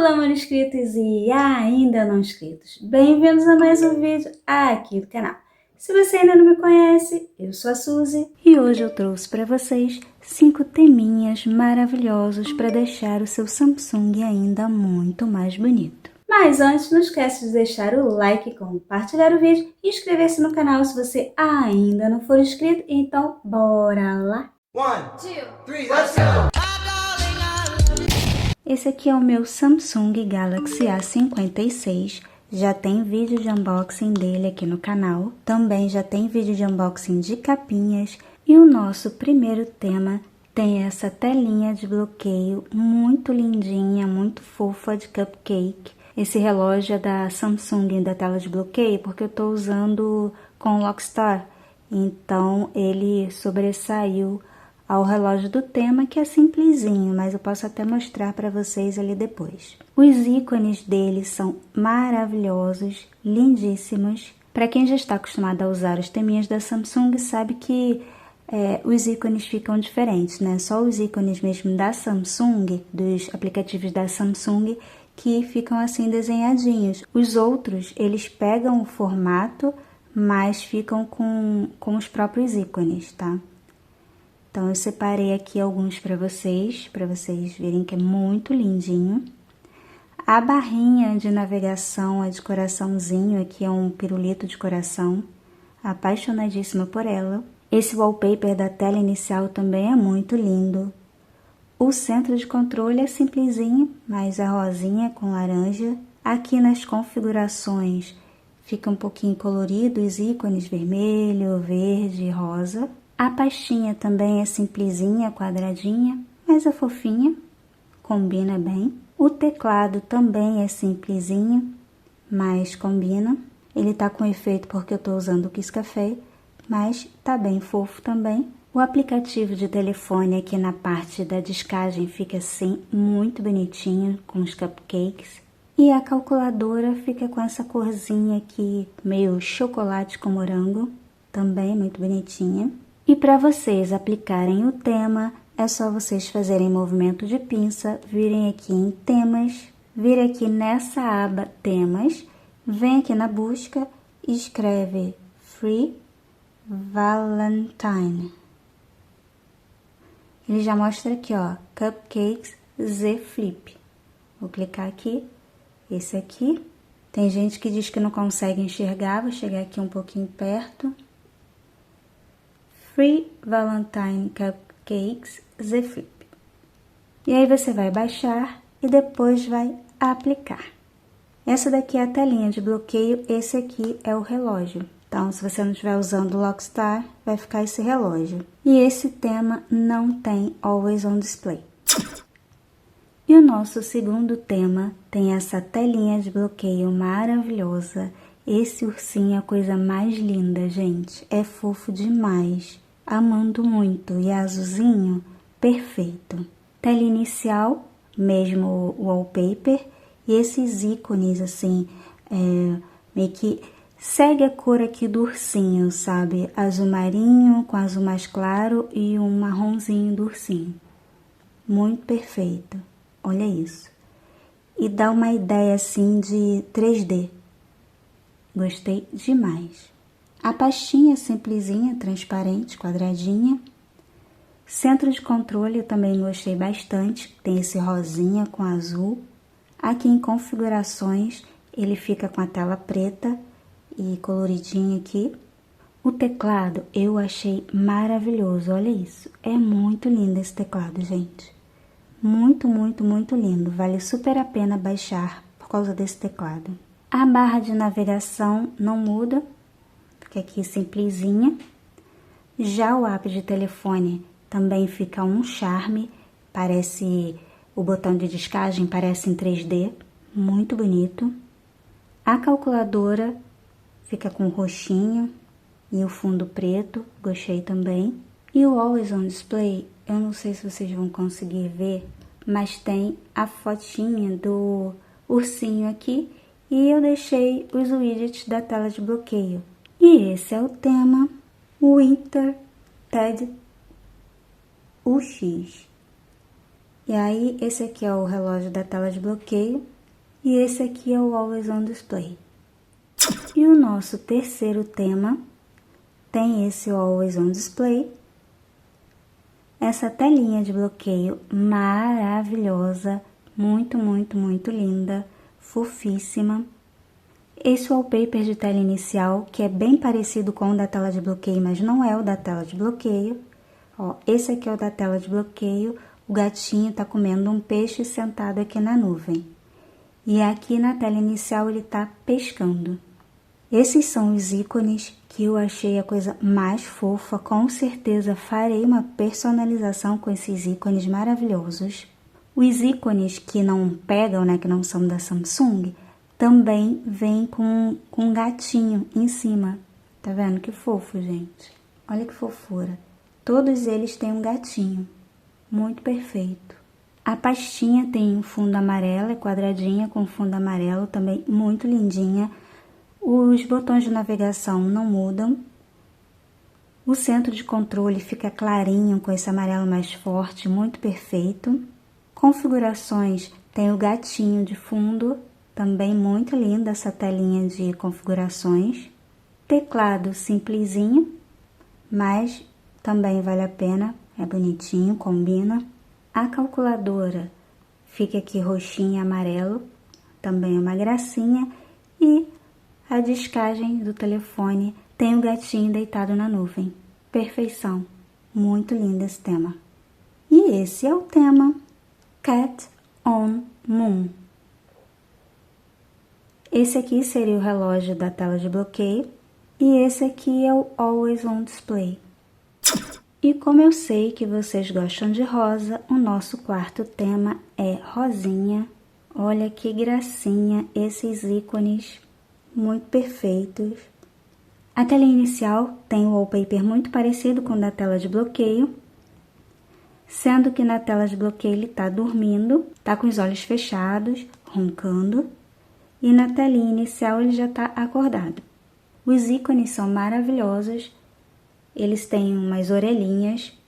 Olá, meus inscritos e ainda não inscritos. Bem-vindos a mais um vídeo aqui do canal. Se você ainda não me conhece, eu sou a Suzy e hoje eu trouxe para vocês 5 teminhas maravilhosos para deixar o seu Samsung ainda muito mais bonito. Mas antes, não esquece de deixar o like, compartilhar o vídeo e inscrever-se no canal se você ainda não for inscrito. Então, bora lá! 1, 2, 3, let's go! Esse aqui é o meu Samsung Galaxy A56, já tem vídeo de unboxing dele aqui no canal, também já tem vídeo de unboxing de capinhas e o nosso primeiro tema tem essa telinha de bloqueio muito lindinha, muito fofa de cupcake. Esse relógio é da Samsung da tela de bloqueio porque eu tô usando com o Lockstar, então ele sobressaiu ao relógio do tema, que é simplesinho, mas eu posso até mostrar para vocês ali depois. Os ícones dele são maravilhosos, lindíssimos. Para quem já está acostumado a usar os teminhas da Samsung, sabe que os ícones ficam diferentes, né? Só os ícones mesmo da Samsung, dos aplicativos da Samsung, que ficam assim desenhadinhos. Os outros, eles pegam o formato, mas ficam com os próprios ícones, tá? Então, eu separei aqui alguns para vocês verem que é muito lindinho. A barrinha de navegação, a de coraçãozinho, aqui é um pirulito de coração, apaixonadíssima por ela. Esse wallpaper da tela inicial também é muito lindo. O centro de controle é simplesinho, mas é rosinha com laranja. Aqui nas configurações fica um pouquinho colorido, os ícones vermelho, verde, rosa. A pastinha também é simplesinha, quadradinha, mas é fofinha, combina bem. O teclado também é simplesinho, mas combina. Ele tá com efeito porque eu tô usando o Kiss Café, mas tá bem fofo também. O aplicativo de telefone aqui na parte da descagem fica assim, muito bonitinho, com os cupcakes. E a calculadora fica com essa corzinha aqui, meio chocolate com morango, também muito bonitinha. E para vocês aplicarem o tema, é só vocês fazerem movimento de pinça, virem aqui em temas, virem aqui nessa aba temas, vem aqui na busca e escreve Free Valentine. Ele já mostra aqui, ó, Cupcakes Z Flip. Vou clicar aqui, esse aqui. Tem gente que diz que não consegue enxergar, vou chegar aqui um pouquinho perto. Free Valentine Cupcakes Z Flip. E aí você vai baixar e depois vai aplicar. Essa daqui é a telinha de bloqueio, esse aqui é o relógio. Então, se você não estiver usando o Lockstar, vai ficar esse relógio. E esse tema não tem Always on Display. E o nosso segundo tema tem essa telinha de bloqueio maravilhosa. Esse ursinho é a coisa mais linda, gente. É fofo demais. Amando muito. E azulzinho, perfeito. Tela inicial, mesmo o wallpaper. E esses ícones, assim, meio que segue a cor aqui do ursinho, sabe? Azul marinho com azul mais claro e um marronzinho do ursinho. Muito perfeito. Olha isso. E dá uma ideia, assim, de 3D. Gostei demais. A pastinha simplesinha, transparente, quadradinha. Centro de controle eu também gostei bastante. Tem esse rosinha com azul. Aqui em configurações, ele fica com a tela preta e coloridinho aqui. O teclado eu achei maravilhoso, olha isso. É muito lindo esse teclado, gente. Muito, muito, muito lindo. Vale super a pena baixar por causa desse teclado. A barra de navegação não muda, fica aqui simplesinha. Já o app de telefone também fica um charme, parece, o botão de descagem parece em 3D, muito bonito. A calculadora fica com roxinho e o fundo preto, gostei também. E o Always on Display, eu não sei se vocês vão conseguir ver, mas tem a fotinha do ursinho aqui e eu deixei os widgets da tela de bloqueio. E esse é o tema Winter TED UX. E aí, esse aqui é o relógio da tela de bloqueio. E esse aqui é o Always on Display. E o nosso terceiro tema tem esse Always on Display. Essa telinha de bloqueio maravilhosa, muito, muito, muito linda, fofíssima. Esse wallpaper de tela inicial, que é bem parecido com o da tela de bloqueio, mas não é o da tela de bloqueio. Ó, esse aqui é o da tela de bloqueio, o gatinho tá comendo um peixe sentado aqui na nuvem. E aqui na tela inicial ele tá pescando. Esses são os ícones que eu achei a coisa mais fofa. Com certeza farei uma personalização com esses ícones maravilhosos. Os ícones que não pegam, né, que não são da Samsung, também vem com um gatinho em cima. Tá vendo? Que fofo, gente. Olha que fofura. Todos eles têm um gatinho. Muito perfeito. A pastinha tem um fundo amarelo, é quadradinha com fundo amarelo, também muito lindinha. Os botões de navegação não mudam. O centro de controle fica clarinho com esse amarelo mais forte, muito perfeito. Configurações, tem o gatinho de fundo, também muito linda essa telinha de configurações. Teclado simplesinho, mas também vale a pena, é bonitinho, combina. A calculadora fica aqui roxinho e amarelo, também é uma gracinha. E a descagem do telefone tem o gatinho deitado na nuvem. Perfeição. Muito lindo esse tema. E esse é o tema Cat on Moon. Esse aqui seria o relógio da tela de bloqueio. E esse aqui é o Always on Display. E como eu sei que vocês gostam de rosa, o nosso quarto tema é rosinha. Olha que gracinha esses ícones. Muito perfeitos. A tela inicial tem um wallpaper muito parecido com o da tela de bloqueio, sendo que na tela de bloqueio ele tá dormindo, tá com os olhos fechados, roncando, e na telinha inicial ele já tá acordado. Os ícones são maravilhosos, eles têm umas orelhinhas,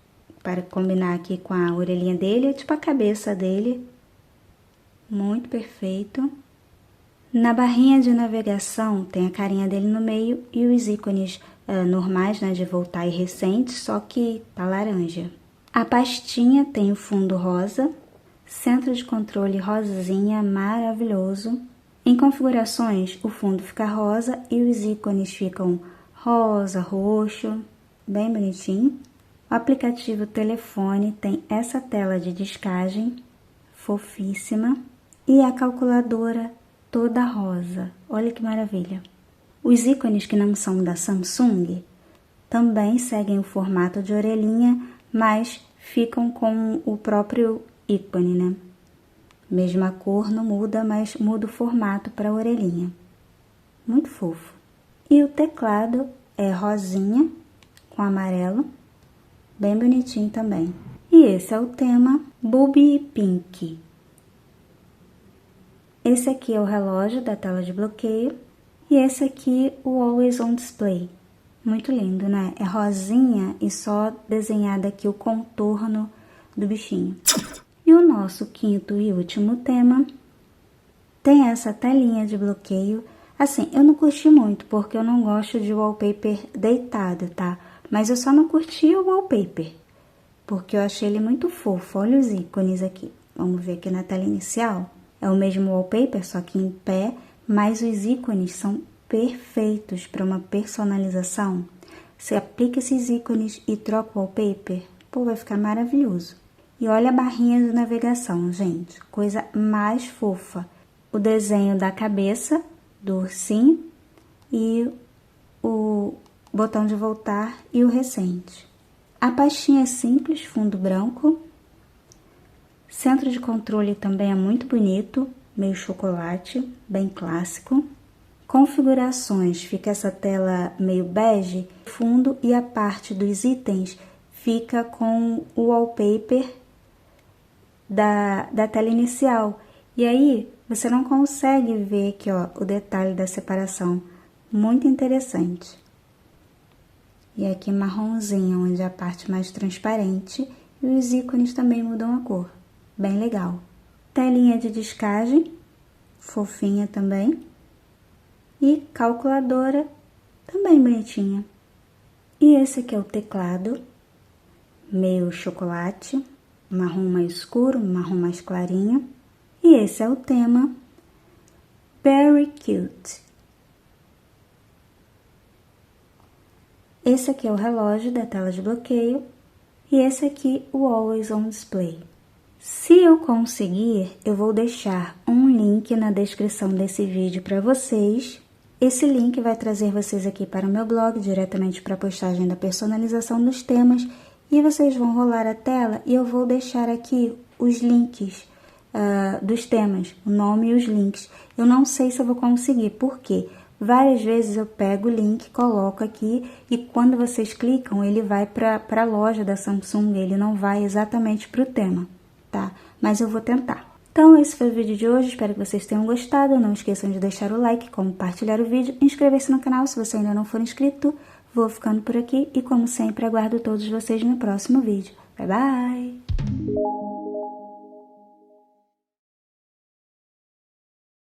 para combinar aqui com a orelhinha dele, tipo a cabeça dele, muito perfeito. Na barrinha de navegação tem a carinha dele no meio e os ícones normais, né, de voltar e recente, só que tá laranja. A pastinha tem o fundo rosa, centro de controle rosinha, maravilhoso. Em configurações, o fundo fica rosa e os ícones ficam rosa, roxo, bem bonitinho. O aplicativo telefone tem essa tela de descagem, fofíssima. E a calculadora toda rosa, olha que maravilha. Os ícones que não são da Samsung também seguem o formato de orelhinha, mas ficam com o próprio ícone, né? Mesma cor não muda, mas muda o formato para a orelhinha. Muito fofo. E o teclado é rosinha com amarelo, bem bonitinho também. E esse é o tema Booby Pink. Esse aqui é o relógio da tela de bloqueio e esse aqui o Always on Display. Muito lindo, né? É rosinha e só desenhado aqui o contorno do bichinho. E o nosso quinto e último tema tem essa telinha de bloqueio. Assim, eu não curti muito porque eu não gosto de wallpaper deitado, tá? Mas eu só não curti o wallpaper porque eu achei ele muito fofo. Olha os ícones aqui. Vamos ver aqui na tela inicial. É o mesmo wallpaper, só que em pé, mas os ícones são perfeitos para uma personalização. Você aplica esses ícones e troca o wallpaper, pô, vai ficar maravilhoso. E olha a barrinha de navegação, gente, coisa mais fofa. O desenho da cabeça do ursinho e o botão de voltar e o recente. A pastinha é simples, fundo branco. Centro de controle também é muito bonito, meio chocolate, bem clássico. Configurações, fica essa tela meio bege, fundo, e a parte dos itens fica com o wallpaper da tela inicial. E aí, você não consegue ver aqui, ó, o detalhe da separação. Muito interessante. E aqui marronzinho, onde é a parte mais transparente, e os ícones também mudam a cor. Bem legal. Telinha de descagem, fofinha também. E calculadora, também bonitinha. E esse aqui é o teclado, meio chocolate, marrom mais escuro, marrom mais clarinho. E esse é o tema, Very Cute. Esse aqui é o relógio da tela de bloqueio. E esse aqui, o Always on Display. Se eu conseguir, eu vou deixar um link na descrição desse vídeo para vocês. Esse link vai trazer vocês aqui para o meu blog, diretamente para a postagem da personalização dos temas. E vocês vão rolar a tela e eu vou deixar aqui os links dos temas, o nome e os links. Eu não sei se eu vou conseguir, porque várias vezes eu pego o link, coloco aqui e quando vocês clicam, ele vai para a loja da Samsung, ele não vai exatamente para o tema, tá? Mas eu vou tentar. Então, esse foi o vídeo de hoje, espero que vocês tenham gostado. Não esqueçam de deixar o like, compartilhar o vídeo, inscrever-se no canal se você ainda não for inscrito. Vou ficando por aqui e, como sempre, aguardo todos vocês no próximo vídeo. Bye, bye!